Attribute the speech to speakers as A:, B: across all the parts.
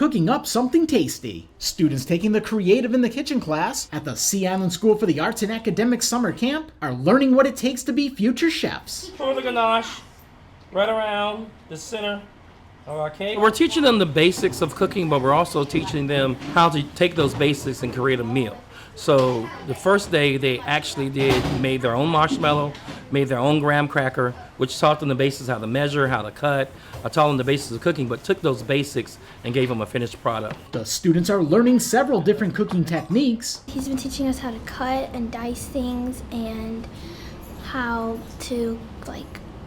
A: cooking up something tasty. Students taking the Creative in the Kitchen class at the Sea Island School for the Arts and Academic Summer Camp are learning what it takes to be future chefs.
B: Pour the ganache right around the center of our cake. We're teaching them the basics of cooking, but we're also teaching them how to take those basics and create a meal. So the first day they actually made their own marshmallow, made their own graham cracker, which taught them the basics, how to measure, how to cut. I taught them the basics of cooking, but took those basics and gave them a finished product.
A: The students are learning several different cooking techniques.
C: He's been teaching us how to cut and dice things and how to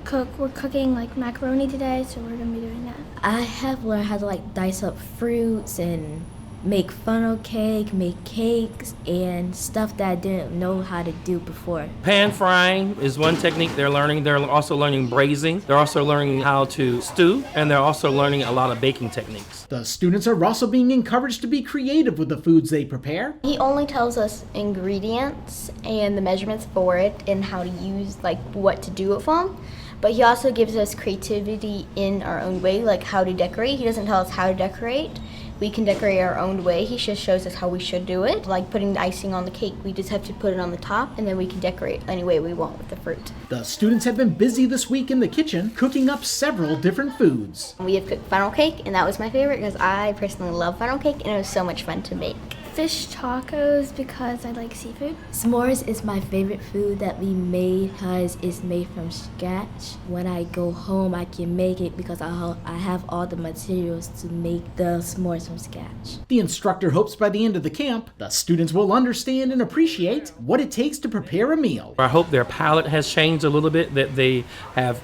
C: cook. We're cooking macaroni today, so we're gonna be doing that.
D: I have learned how to dice up fruits and make funnel cake, make cakes, and stuff that I didn't know how to do before.
B: Pan frying is one technique they're learning. They're also learning braising. They're also learning how to stew, and they're also learning a lot of baking techniques.
A: The students are also being encouraged to be creative with the foods they prepare.
E: He only tells us ingredients and the measurements for it and how to use, what to do it from. But he also gives us creativity in our own way, like how to decorate. He doesn't tell us how to decorate. We can decorate our own way. He just shows us how we should do it. Like putting the icing on the cake, we just have to put it on the top, and then we can decorate any way we want with the fruit.
A: The students have been busy this week in the kitchen, cooking up several different foods.
E: We have cooked funnel cake, and that was my favorite because I personally love funnel cake, and it was so much fun to make.
C: Fish tacos because I like seafood.
D: S'mores is my favorite food that we made because it's made from scratch. When I go home, I can make it because I have all the materials to make the s'mores from scratch.
A: The instructor hopes by the end of the camp, the students will understand and appreciate what it takes to prepare a meal.
B: I hope their palate has changed a little bit, that they have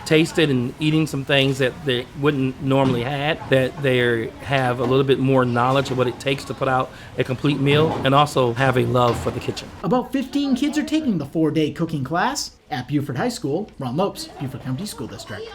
B: tasted and eating some things that they wouldn't normally had, that they have a little bit more knowledge of what it takes to put out a complete meal, and also have a love for the kitchen.
A: About 15 kids are taking the 4-day cooking class at Beaufort High School. Ron Lopes, Beaufort County School District.